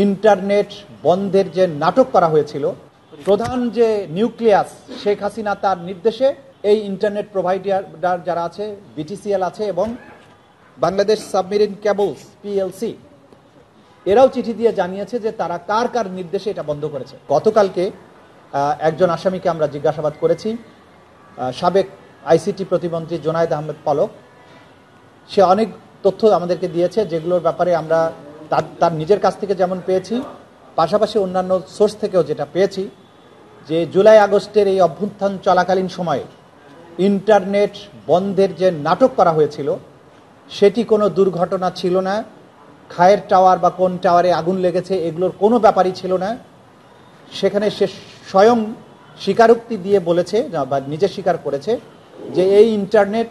Internet বন্ধের যে নাটক করা হয়েছিল, প্রধান যে নিউক্লিয়াস শেখ হাসিনা তার নির্দেশে এই ইন্টারনেট প্রোভাইডার যারা আছে, বিটিসিএল আছে এবং বাংলাদেশ সাবমেরিন কেবলস পিএলসি, এরাও চিঠি দিয়ে জানিয়েছে যে তারা কার কার নির্দেশে এটা বন্ধ করেছে। গতকালকে একজন আসামিকে আমরা জিজ্ঞাসাবাদ করেছি, সাবেক আইসিটি প্রতিমন্ত্রী জোনায়েদ আহমেদ পলক। সে অনেক তথ্য আমাদেরকে দিয়েছে, যেগুলোর ব্যাপারে আমরা তার নিজের কাছ থেকে যেমন পেয়েছি, পাশাপাশি অন্যান্য সোর্স থেকেও যেটা পেয়েছি, যে জুলাই আগস্টের এই অভ্যুত্থান চলাকালীন সময়ে ইন্টারনেট বন্ধের যে নাটক করা হয়েছিল সেটি কোনো দুর্ঘটনা ছিল না। খায়ের টাওয়ার বা কোন টাওয়ারে আগুন লেগেছে এগুলোর কোনো ব্যাপারই ছিল না। সেখানে সে স্বয়ং স্বীকারোক্তি দিয়ে বলেছে বা নিজে স্বীকার করেছে যে এই ইন্টারনেট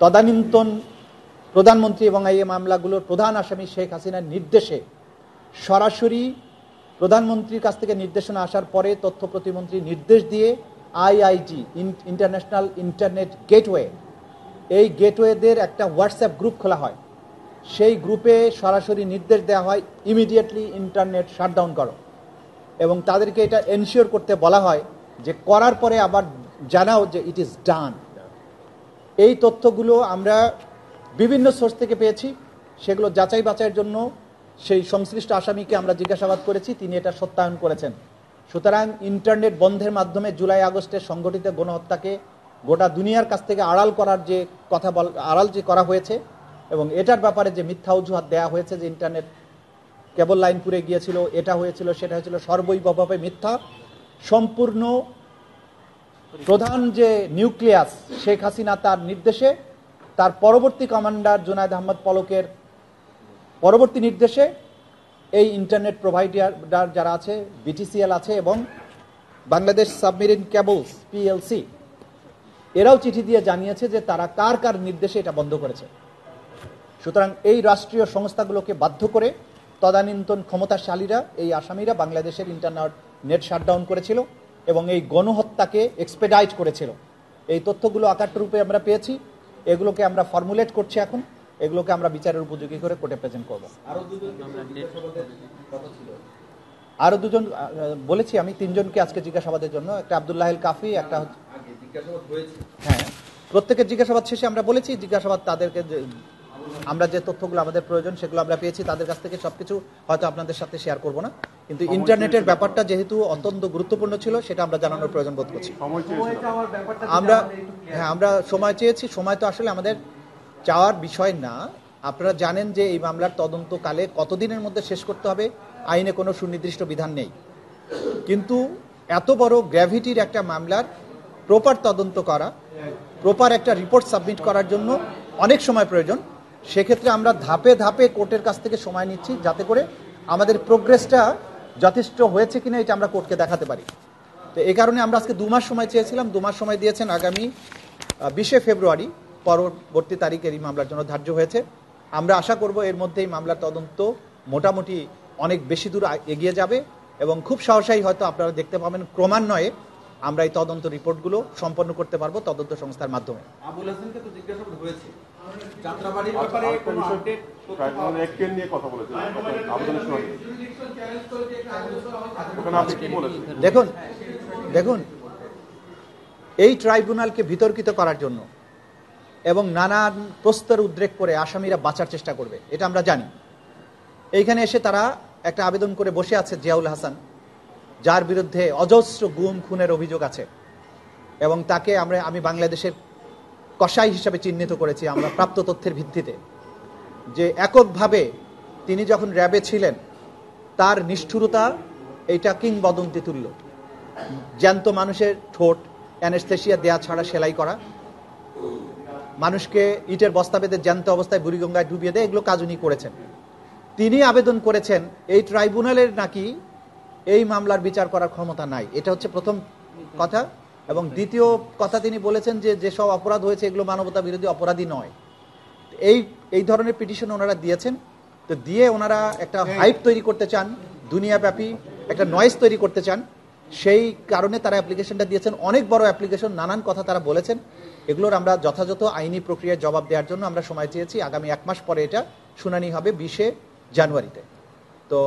তদানীন্তন প্রধানমন্ত্রী এবং এই মামলাগুলোর প্রধান আসামি শেখ হাসিনার নির্দেশে সরাসরি প্রধানমন্ত্রীর কাছ থেকে নির্দেশনা আসার পরে তথ্য প্রতিমন্ত্রী নির্দেশ দিয়ে আইআইজি ইন্টারন্যাশনাল ইন্টারনেট গেটওয়ে, এই গেটওয়েদের একটা হোয়াটসঅ্যাপ গ্রুপ খোলা হয়। সেই গ্রুপে সরাসরি নির্দেশ দেওয়া হয় ইমিডিয়েটলি ইন্টারনেট শাটডাউন করো, এবং তাদেরকে এটা এনশিওর করতে বলা হয় যে করার পরে আবার জানাও যে ইট ইজ ডান। এই তথ্যগুলো আমরা বিভিন্ন সোর্স থেকে পেয়েছি, সেগুলো যাচাই বাছাইয়ের জন্য সেই সংশ্লিষ্ট আসামিকে আমরা জিজ্ঞাসাবাদ করেছি, তিনি এটা সত্যায়ন করেছেন। সুতরাং ইন্টারনেট বন্ধের মাধ্যমে জুলাই আগস্টের সংগঠিত গণহত্যাকে গোটা দুনিয়ার কাছ থেকে আড়াল করার যে আড়াল যে করা হয়েছে এবং এটার ব্যাপারে যে মিথ্যা অজুহাত দেওয়া হয়েছে যে ইন্টারনেট কেবল লাইন পুড়ে গিয়েছিল, এটা হয়েছিল সেটা হয়েছিল, সর্বৈবভাবে মিথ্যা। সম্পূর্ণ প্রধান যে নিউক্লিয়াস শেখ হাসিনা তার নির্দেশে, তার পরবর্তী কমান্ডার জোনায়েদ আহমেদ পলকের পরবর্তী নির্দেশে এই ইন্টারনেট প্রোভাইডার যারা আছে, বিটিসিএল আছে এবং বাংলাদেশ সাবমেরিন কেবলস পিএলসি, এরাও চিঠি দিয়ে জানিয়েছে যে তারা কার কার নির্দেশে এটা বন্ধ করেছে। সুতরাং এই রাষ্ট্রীয় সংস্থাগুলোকে বাধ্য করে তদানীন্তন ক্ষমতাশালীরা, এই আসামিরা বাংলাদেশের ইন্টারনেট শাটডাউন করেছিল এবং এই গণহত্যাকে এক্সপেডাইট করেছিল। এই তথ্যগুলো আকাররূপে আমরা পেয়েছি, এগুলোকে আমরা ফর্মুলেট করছি এখন, এগুলোকে আমরা বিচারের উপযোগী করে কোর্টে প্রেজেন্ট করব। আরো দুজন বলেছি আমি, তিনজনকে আজকে জিজ্ঞাসাবাদের জন্য, একটা আব্দুল্লাহ আল কাফি, একটা হ্যাঁ, প্রত্যেকের জিজ্ঞাসাবাদ শেষে আমরা বলেছি জিজ্ঞাসাবাদ তাদেরকে আমরা যে তথ্যগুলো আমাদের প্রয়োজন সেগুলো আমরা পেয়েছি তাদের কাছ থেকে, সবকিছু হয়তো আপনাদের সাথে শেয়ার করব না, কিন্তু ইন্টারনেটের ব্যাপারটা যেহেতু অত্যন্ত গুরুত্বপূর্ণ ছিল সেটা আমরা জানানোর প্রয়োজন বোধ করছি। আমরা সময় চেয়েছি, সময় তো আসলে আমাদের চাওয়ার বিষয় না। আপনারা জানেন যে এই মামলার তদন্তকালে কতদিনের মধ্যে শেষ করতে হবে আইনে কোনো সুনির্দিষ্ট বিধান নেই, কিন্তু এত বড় গ্র্যাভিটির একটা মামলার প্রপার তদন্ত করা, প্রপার একটা রিপোর্ট সাবমিট করার জন্য অনেক সময় প্রয়োজন। সেক্ষেত্রে আমরা ধাপে ধাপে কোর্টের কাছ থেকে সময় নিচ্ছি যাতে করে আমাদের প্রোগ্রেসটা যথেষ্ট হয়েছে কিনা এটা আমরা কোর্টকে দেখাতে পারি। তো এই কারণে আমরা আজকে 2 মাস সময় চেয়েছিলাম, 2 মাস সময় দিয়েছেন। আগামী 20 ফেব্রুয়ারি পরবর্তী তারিখের এই মামলার জন্য ধার্য হয়েছে। আমরা আশা করব এর মধ্যেই মামলার তদন্ত মোটামুটি অনেক বেশি দূর এগিয়ে যাবে এবং খুব সহসাই হয়তো আপনারা দেখতে পাবেন ক্রমান্বয়ে আমরা এই তদন্ত রিপোর্টগুলো সম্পন্ন করতে পারবো তদন্ত সংস্থার মাধ্যমে। আবুল হাসানকে তো জিজ্ঞাসাবাদ হয়েছে, যাত্রাবাড়ির ব্যাপারে কোনো আপডেট এককেন নিয়ে কথা বলেছেন আবেদনের সময়। দেখুন এই ট্রাইব্যুনালকে বিতর্কিত করার জন্য এবং নানান প্রস্তর উদ্রেক করে আসামিরা বাঁচার চেষ্টা করবে, এটা আমরা জানি। এইখানে এসে তারা একটা আবেদন করে বসে আছে জিয়াউল হাসান, যার বিরুদ্ধে অজস্র গুম খুনের অভিযোগ আছে এবং তাকে আমি বাংলাদেশের কসাই হিসাবে চিহ্নিত করেছি আমরা প্রাপ্ত তথ্যের ভিত্তিতে, যে এককভাবে তিনি যখন র্যাবে ছিলেন তার নিষ্ঠুরতা এইটা কিংবদন্তি তুল্য। জ্যান্ত মানুষের ঠোঁট অ্যানেস্থেসিয়া দেয়া ছাড়া সেলাই করা, মানুষকে ইটের বস্তা বেঁধে জ্যান্ত অবস্থায় বুড়িগঙ্গায় ডুবিয়ে দেয়, এগুলো কাজ উনি করেছেন। তিনি আবেদন করেছেন এই ট্রাইব্যুনালের নাকি এই মামলার বিচার করার ক্ষমতা নাই, এটা হচ্ছে প্রথম কথা। এবং দ্বিতীয় কথা তিনি বলেছেন যে যেসব অপরাধ হয়েছে এগুলো মানবতা বিরোধী অপরাধী নয়। এই ধরনের পিটিশন ওনারা দিয়েছেন। তো দিয়ে ওনারা একটা হাইপ তৈরি করতে চান, দুনিয়াব্যাপী একটা নয়েজ তৈরি করতে চান, সেই কারণে তারা অ্যাপ্লিকেশনটা দিয়েছেন। অনেক বড় অ্যাপ্লিকেশন, নানান কথা তারা বলেছেন। এগুলোর আমরা যথাযথ আইনি প্রক্রিয়ায় জবাব দেওয়ার জন্য আমরা সময় চেয়েছি। আগামী 1 মাস পরে এটা শুনানি হবে 20 জানুয়ারিতে। তো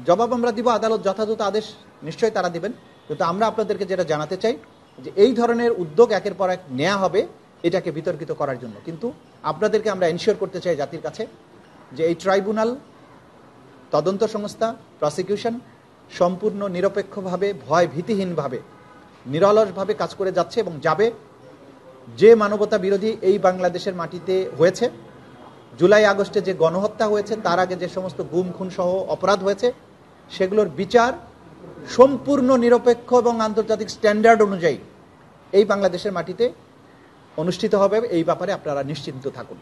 জবাব আমরা দিব, আদালত যথাযথ আদেশ নিশ্চয়ই তারা দিবেন। কিন্তু আমরা আপনাদেরকে যেটা জানাতে চাই যে এই ধরনের উদ্যোগ একের পর এক নেওয়া হবে এটাকে বিতর্কিত করার জন্য, কিন্তু আপনাদেরকে আমরা এনশিওর করতে চাই জাতির কাছে যে এই ট্রাইব্যুনাল, তদন্ত সংস্থা, প্রসিকিউশন সম্পূর্ণ নিরপেক্ষভাবে, ভয় ভীতিহীনভাবে, নিরলসভাবে কাজ করে যাচ্ছে এবং যাবে। যে মানবতা বিরোধী এই বাংলাদেশের মাটিতে হয়েছে, জুলাই আগস্টে যে গণহত্যা হয়েছে, তার আগে যে সমস্ত গুম খুন সহ অপরাধ হয়েছে, সেগুলোর বিচার সম্পূর্ণ নিরপেক্ষ এবং আন্তর্জাতিক স্ট্যান্ডার্ড অনুযায়ী এই বাংলাদেশের মাটিতে অনুষ্ঠিত হবে। এই ব্যাপারে আপনারা নিশ্চিন্ত থাকুন।